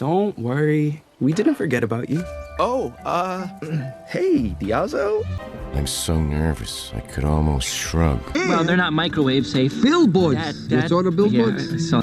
Don't worry, we didn't forget about you. Oh, hey, Diazo? I'm so nervous, I could almost shrug. Well, they're not microwave safe. Billboards. You saw the billboards? Yeah, I saw.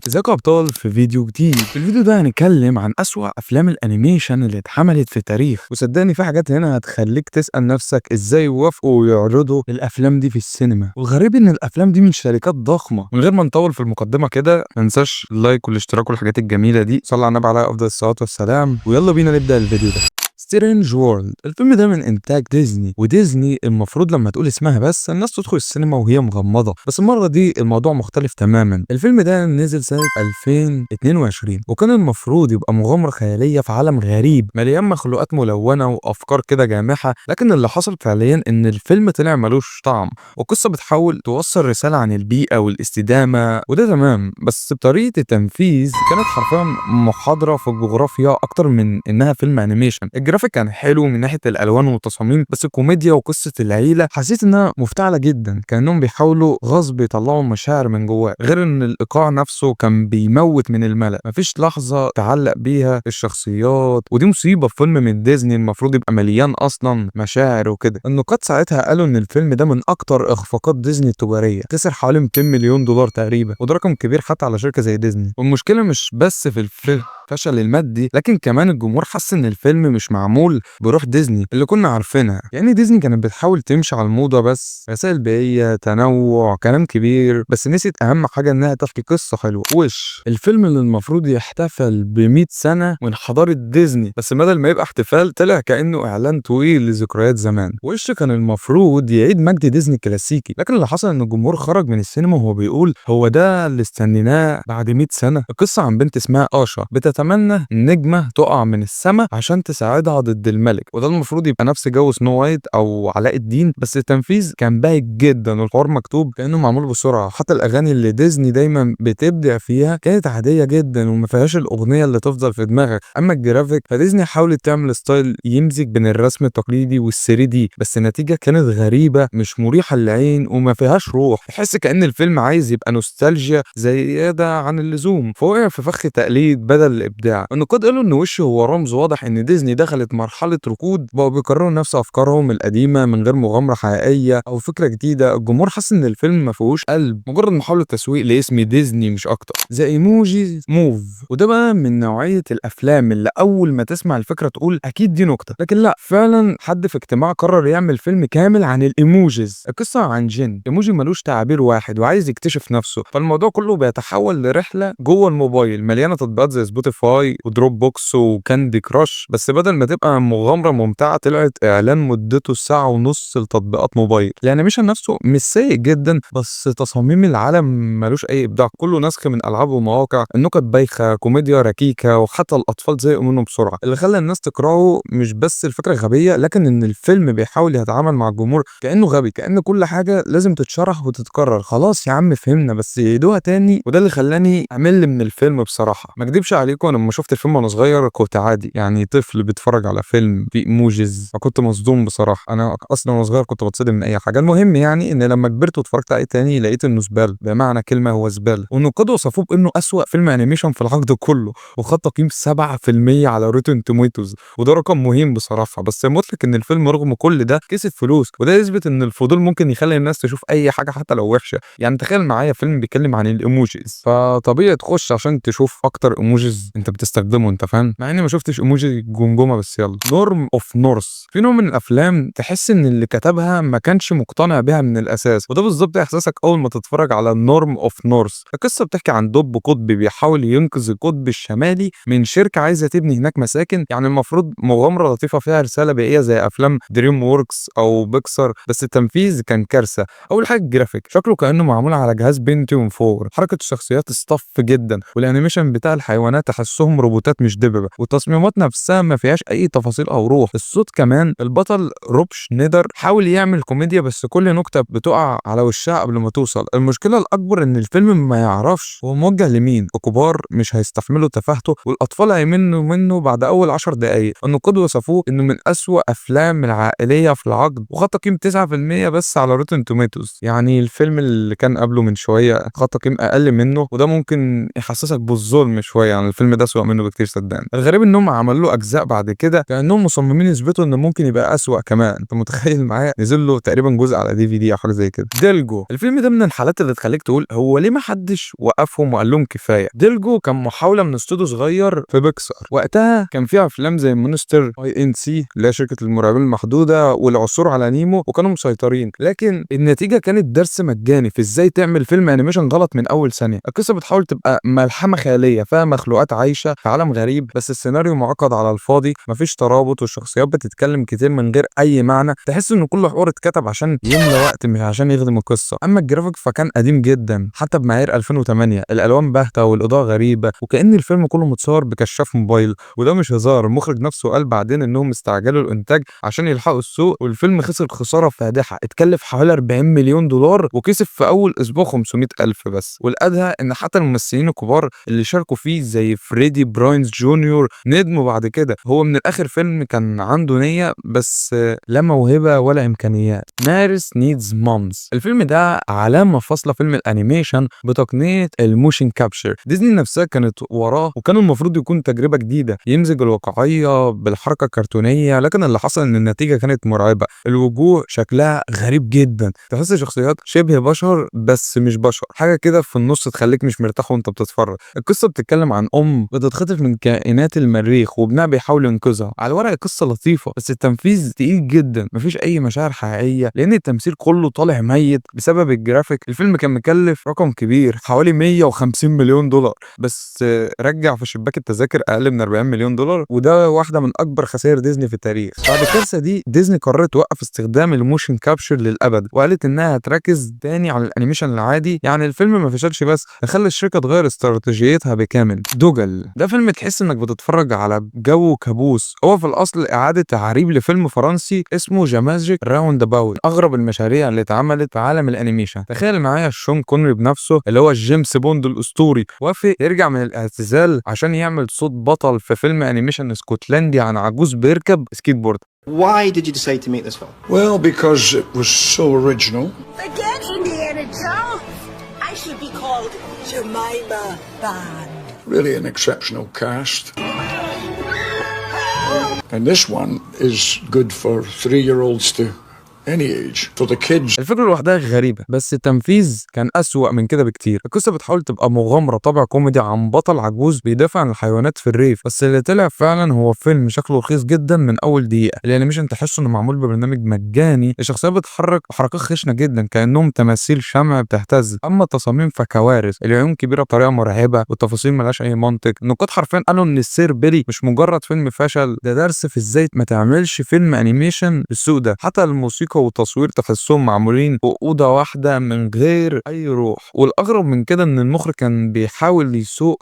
ازيكم يا ابطال في فيديو جديد. في الفيديو ده هنتكلم عن اسوأ افلام الانيميشن اللي اتعملت في التاريخ، وصدقني في حاجات هنا هتخليك تسأل نفسك ازاي وافقوا ويعرضوا الافلام دي في السينما. والغريب ان الافلام دي من شركات ضخمه. من غير ما نطول في المقدمه كده، ما ننساش اللايك والاشتراك والحاجات الجميله دي. صلى على النبي عليه افضل الصلاه والسلام، ويلا بينا نبدا الفيديو ده. سترينج وورلد، الفيلم ده من انتاج ديزني، وديزني المفروض لما تقول اسمها بس الناس تدخل السينما وهي مغمضه، بس المره دي الموضوع مختلف تماما. الفيلم ده نزل سنه 2022 وكان المفروض يبقى مغامره خياليه في عالم غريب مليان مخلوقات ملونه وافكار كده جامحه، لكن اللي حصل فعليا ان الفيلم طلع ملوش طعم، والقصه بتحاول توصل رساله عن البيئه والاستدامه، وده تمام، بس بطريقه التنفيذ كانت حرفيا محاضره في الجغرافيا اكتر من انها فيلم انيميشن. الجرافيك كان حلو من ناحيه الالوان والتصاميم، بس الكوميديا وقصه العيله حسيت انها مفتعله جدا، كانهم بيحاولوا غصب يطلعوا مشاعر من جواه، غير ان الايقاع نفسه كان بيموت من الملل، مفيش لحظه تعلق بيها الشخصيات، ودي مصيبه في فيلم من ديزني المفروض يبقى مليان اصلا مشاعر وكده. النقاد ساعتها قالوا ان الفيلم ده من اكتر اخفاقات ديزني التجاريه، خسر حوالي 200 مليون دولار تقريبا، وده رقم كبير حتى على شركه زي ديزني. والمشكله مش بس في الفيلم فشل المادي، لكن كمان الجمهور حس ان الفيلم مش معمول بروح ديزني اللي كنا عارفينها. يعني ديزني كانت بتحاول تمشي على الموضه، بس رسائل بيئيه، تنوع، كلام كبير، بس نسيت اهم حاجه انها تحكي قصه حلوه. وش الفيلم اللي المفروض يحتفل ب100 سنه من حضاره ديزني، بس بدل ما يبقى احتفال طلع كانه اعلان طويل لذكريات زمان. وش كان المفروض يعيد مجد ديزني الكلاسيكي، لكن اللي حصل ان الجمهور خرج من السينما وهو بيقول هو ده اللي استنيناه بعد 100 سنه. القصه عن بنت اسمها آشا بتتمنى النجمه تقع من السماء عشان تساعدها ضد الملك، وده المفروض يبقى نفس جو سنو وايت او علاء الدين، بس التنفيذ كان باهت جدا والحوار مكتوب كانه معمول بسرعه. حتى الاغاني اللي ديزني دايما بتبدع فيها كانت عاديه جدا وما فيهاش الاغنيه اللي تفضل في دماغك. اما الجرافيك فديزني حاولت تعمل ستايل يمزج بين الرسم التقليدي وال3 دي، بس النتيجه كانت غريبه، مش مريحه للعين وما فيهاش روح. تحس كأن الفيلم عايز يبقى نوستالجيا زياده عن اللزوم، فوقع في فخ تقليد بدل الابداع. النقاد قالوا ان وش هو رمز واضح ان ديزني دخلت مرحله ركود، بقوا بيكرروا نفس افكارهم القديمه من غير مغامره حقيقيه او فكره جديده. الجمهور حس ان الفيلم ما فيهوش قلب، مجرد محاوله تسويق لاسم ديزني مش اكتر. زي ايموجي موف، وده بقى من نوعيه الافلام اللي اول ما تسمع الفكره تقول اكيد دي نكته، لكن لا، فعلا حد في اجتماع قرر يعمل فيلم كامل عن الايموجيز. القصه عن جن ايموجي ملوش تعبير واحد وعايز يكتشف نفسه، فالموضوع كله بيتحول لرحله جوه الموبايل مليانه تطبيقات زي سبوتيفاي ودروب بوكس وكاندي كراش، بس بدل ما تبقى مغامره ممتعه طلعت اعلان مدته ساعه ونص لتطبيقات موبايل. الانيميشن نفسه مش سيء جدا، بس تصاميم العالم ملوش اي ابداع، كله نسخ من العاب ومواقع، النكت بايخه، كوميديا ركيكه، وحتى الاطفال زهقوا منه بسرعه. اللي خلى الناس تكرهه مش بس الفكره غبيه، لكن ان الفيلم بيحاول يتعامل مع الجمهور كانه غبي، كان كل حاجه لازم تتشرح وتتكرر. خلاص يا عم فهمنا، بس يعيدوها تاني، وده اللي خلاني امل من الفيلم بصراحه. ما اكدبش عليكم، انا لما شفت الفيلم وانا صغير كنت عادي، يعني طفل بيتفرج على فيلم فيه ايموجيز، فكنت مصدوم بصراحه. انا اصلا وانا صغير كنت بتصدم من اي حاجه. المهم يعني ان لما كبرت واتفرجت عليه تاني لقيت انه زباله بمعنى كلمه، هو زباله، والنقاد وصفوه بانه اسوأ فيلم انيميشن في العقد كله، وخد تقييم 7% على روتن توميتوز، وده رقم مهم بصراحه. بس المضحك ان الفيلم رغم كل ده كسب فلوس، وده يثبت ان الفضول ممكن يخلي الناس تشوف اي حاجه حتى لو وحشه. يعني تخيل معايا فيلم بيتكلم عن الايموجيز، فطبيعي تخش عشان تشوف اكتر ايموجيز انت بتستخدمه، انت فاهم، مع اني ما شفتش ايموجي جمجمه. بس يلا، نورم اوف نورث، في نوع من الافلام تحس ان اللي كتبها ما كانش مقتنع بيها من الاساس، وده بالظبط احساسك اول ما تتفرج على نورم اوف نورث. القصه بتحكي عن دب قطبي بيحاول ينقذ القطب الشمالي من شركه عايزه تبني هناك مساكن، يعني المفروض مغامره لطيفه فيها رساله بيئيه زي افلام دريم ووركس او بيكسر، بس التنفيذ كان كارثه. اول حاجه الجرافيك شكله كانه معمول على جهاز بنتيوم 4، حركه الشخصيات اصطف جدا، والانيميشن بتاع الحيوانات تحسهم روبوتات مش دببه، والتصميمات نفسها ما فيهاش اي تفاصيل او روح. الصوت كمان، البطل روب شنيدر حاول يعمل كوميديا بس كل نكته بتقع على وشها قبل ما توصل. المشكله الاكبر ان الفيلم ما يعرفش هو موجه لمين، الكبار مش هيستحملوا تفاهته والاطفال هيمنوا منه بعد اول 10 دقائق. النقاد وصفوه انه من اسوأ افلام العائليه في العقد، وخد تقييم 9% بس على روتن توميتوز. يعني الفيلم اللي كان قبله من شويه خد تقييم اقل منه، وده ممكن يحسسك بالظلم شويه. يعني الفيلم ده اسوأ منه بكتير صدقني. الغريب انهم عملوا له اجزاء بعد كده كانهم مصممين يثبتوا انه ممكن يبقى اسوأ كمان. انت متخيل معايا؟ نزل له تقريبا جزء على DVD او حاجه زي كده. ديلجو، الفيلم ده من الحالات اللي تخليك تقول هو ليه ما حدش وقفهم وقال لهم كفايه. ديلجو كان محاوله من استوديو صغير في بيكسار، وقتها كان فيها افلام زي مونستر INC اللي هي شركه المرعبين المحدوده والعثور على نيمو، وكانوا مسيطرين. لكن النتيجه كانت درس مجاني في ازاي تعمل فيلم انيميشن غلط من اول ثانيه. القصه بتحاول تبقى ملحمه خياليه فيها مخلوقات عايشه في عالم غريب، بس السيناريو معقد على الفاضي، مفيش ترابط، والشخصيات بتتكلم كتير من غير اي معنى. تحس ان كل حوار اتكتب عشان يملى وقت مش عشان يخدم القصه. اما الجرافيك فكان قديم جدا حتى بمعايير 2008، الالوان باهته والاضاءه غريبه، وكأن الفيلم كله متصور بكشاف موبايل. وده مش هزار، المخرج نفسه قال بعدين انهم استعجلوا الانتاج عشان يلحقوا السوق، والفيلم خسر خساره فادحه، اتكلف حوالي 40 مليون دولار وكسب في اول اسبوع 500 الف بس. والادهى ان حتى الممثلين الكبار اللي شاركوا فيه زي فريدي براينز جونيور ندموا بعد كده. هو من الاخر فيلم كان عنده نيه بس لا موهبه ولا امكانيات. مارس نيدز مامز، الفيلم ده علامه فاصله فيلم الانيميشن بتقنيه الموشن كابشر. ديزني نفسها كانت وراه، وكان المفروض يكون تجربه جديده يمزج الواقعيه بالحركه الكرتونيه، لكن اللي حصل ان النتيجه كانت مرعبه. الوجوه شكلها غريب جدا، تحس شخصيات شبه بشر بس مش بشر، حاجه كده في النص تخليك مش مرتاح وانت بتتفرج. القصه بتتكلم عن بتتخطف من كائنات المريخ وابنها بيحاول ينقذها. على الورق قصه لطيفه بس التنفيذ تقيل جدا، مفيش اي مشاعر حقيقيه لان التمثيل كله طالع ميت بسبب الجرافيك. الفيلم كان مكلف رقم كبير حوالي 150 مليون دولار، بس رجع في شباك التذاكر اقل من 40 مليون دولار، وده واحده من اكبر خسائر ديزني في التاريخ. بعد الكارثه دي ديزني قررت توقف استخدام الموشن كابشر للابد، وقالت انها هتركز تاني على الانيميشن العادي. يعني الفيلم ما فشلش بس خلى الشركه تغير استراتيجيتها بكامل. دوجل ده فيلم تحس انك بتتفرج على جو كابوس. هو في الاصل اعاده تعريب لفيلم فرنسي اسمه جاماجيك راوند اباوت، اغرب المشاريع اللي اتعملت في عالم الانيميشن. تخيل معايا شون كونري بنفسه اللي هو جيمس بوند الاسطوري وافق يرجع من الاعتزال عشان يعمل صوت بطل في فيلم انيميشن اسكتلندي عن عجوز بيركب سكيت بورد. Why did you decide to make this film? Well, because it was so original. Forget Indiana Jones. I should be called Jemima Bond. Really an exceptional cast. And this one is good for 3-year-olds to any age. For the kids. الفكرة لوحدها غريبة بس التنفيذ كان أسوأ من كده بكتير. القصة بتحاول تبقى مغامرة طابع كوميدي عن بطل عجوز بيدافع عن الحيوانات في الريف، بس اللي طلع فعلا هو فيلم شكله رخيص جدا من أول دقيقة. الانيميشن تحسه إنه معمول ببرنامج مجاني، الشخصيات بتتحرك بحركات خشنة جدا كأنهم تماثيل شمع بتهتز. أما التصاميم فكوارث، العيون كبيرة بطريقة مرعبة والتفاصيل ملهاش أي منطق. النقاد حرفيا قالوا إن السير بيلي مش مجرد فيلم فشل، ده درس في إزاي ما تعملش فيلم انيميشن بالسوق ده. حتى الموسيقى والتصوير تحسهم معمولين في أوضة واحدة من غير أي روح. والأغرب من كده إن المخرج كان بيحاول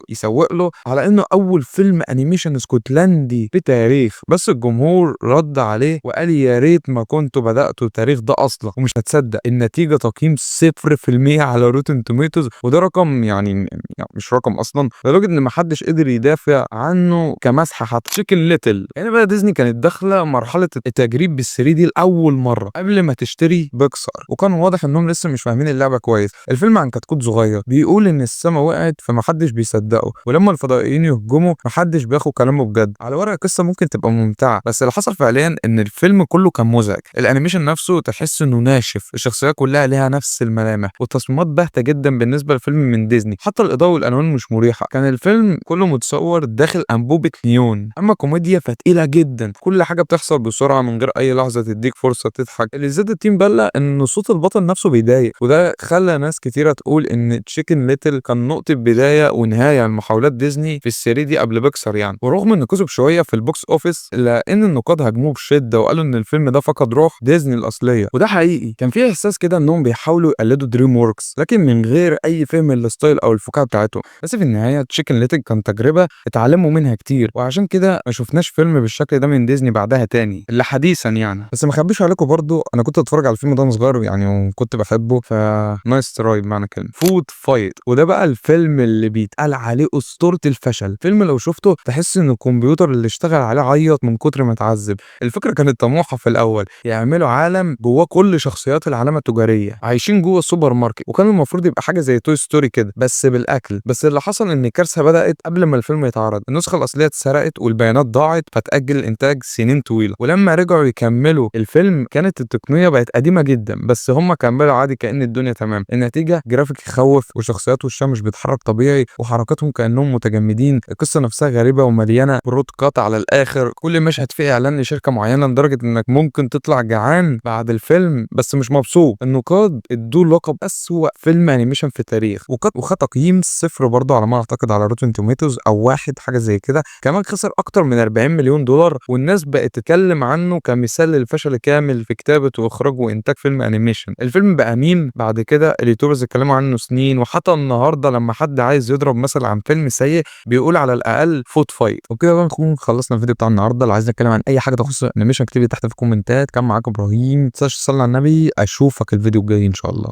يسوق له على إنه أول فيلم أنيميشن اسكتلندي في تاريخ، بس الجمهور رد عليه وقال يا ريت ما كنتوا بدأتوا التاريخ ده أصلا. ومش هتصدق النتيجة تقييم 0% على روتن توميتوز، وده رقم يعني مش رقم أصلا، لدرجة إن محدش قدر يدافع عنه كمسحة. حتى تشيكن ليتل يعني بقى ديزني كانت داخلة مرحلة التجريب بال3D لأول مرة قبل ما تشتري بيكسار، وكان واضح انهم لسه مش فاهمين اللعبه كويس. الفيلم عن كتكوت صغير بيقول ان السما وقعت فمحدش بيصدقه، ولما الفضائيين يهجموا محدش بياخد كلامه بجد. على ورق القصه ممكن تبقى ممتعه بس اللي حصل فعليا ان الفيلم كله كان مزعج. الانيميشن نفسه تحس انه ناشف، الشخصيات كلها ليها نفس الملامح والتصميمات باهته جدا بالنسبه لفيلم من ديزني، حتى الاضاءه والالوان مش مريحه. كان الفيلم كله متصور داخل انبوبه نيون. اما كوميديا فتقيله جدا، كل حاجه بتحصل بسرعه من غير اي لحظه تديك فرصه تضحك اللي زاد التيم بله ان صوت البطل نفسه بيضايق، وده خلى ناس كتيره تقول ان تشيكن ليتل كان نقطه بدايه ونهايه لمحاولات ديزني في السيري دي قبل بيكسر يعني. ورغم انه كسب شويه في البوكس اوفيس الا ان النقاد هاجموه بشده وقالوا ان الفيلم ده فقد روح ديزني الاصليه، وده حقيقي. كان في احساس كده انهم بيحاولوا يقلدوا دريم ووركس لكن من غير اي فهم للستايل او الفكاهه بتاعتهم. بس في النهايه تشيكن ليتل كان تجربه اتعلموا منها كتير، وعشان كده ما شفناش فيلم بالشكل ده من ديزني بعدها تاني الا حديثا يعني. بس ما اخبيش عليكم برضو انا كنت اتفرج على الفيلم ده وانا صغير يعني وكنت بحبه، ف نايس تراي بمعنى كلمه فود فايت. وده بقى الفيلم اللي بيتقال عليه اسطوره الفشل. فيلم لو شفته تحس ان الكمبيوتر اللي اشتغل عليه عيط من كتر ما اتعذب. الفكره كانت طموحه في الاول، يعملوا عالم جواه كل شخصيات العلامه التجاريه عايشين جوه السوبر ماركت، وكان المفروض يبقى حاجه زي توي ستوري كده بس بالاكل. بس اللي حصل ان الكارثه بدات قبل ما الفيلم يتعرض. النسخه الاصليه اتسرقت والبيانات ضاعت فتاجل الانتاج سنين طويله، ولما رجعوا يكملوا الفيلم كانت التقنيه بقت قديمه جدا بس هم كملوا عادي كأن الدنيا تمام. النتيجه جرافيك يخوف وشخصيات وشها مش بتتحرك طبيعي وحركاتهم كانهم متجمدين. القصه نفسها غريبه ومليانه برودكات على الاخر، كل مشهد فيه اعلان لشركه معينه لدرجه انك ممكن تطلع جعان بعد الفيلم بس مش مبسوط. النقاد ادوا لقب اسوأ فيلم انيميشن في التاريخ، وخد تقييم 0 برضه على ما اعتقد على روتن توميتوز او 1 حاجه زي كده. كمان خسر اكتر من 40 مليون دولار، والناس بقت تتكلم عنه كمثال للفشل الكامل في كتابه واخراج وانتاج فيلم انيميشن. الفيلم بقى ميم بعد كده، اليوتيوبرز اتكلموا عنه سنين، وحتى النهارده لما حد عايز يضرب مثل عن فيلم سيء بيقول على الاقل فوت فايت. وبكده بقى نكون خلصنا الفيديو بتاع النهارده. لو عايز نتكلم عن اي حاجه تخص الانيميشن اكتب لي تحت في الكومنتات. كان معاك ابراهيم، ما تنساش تصلي على النبي. اشوفك الفيديو الجاي ان شاء الله.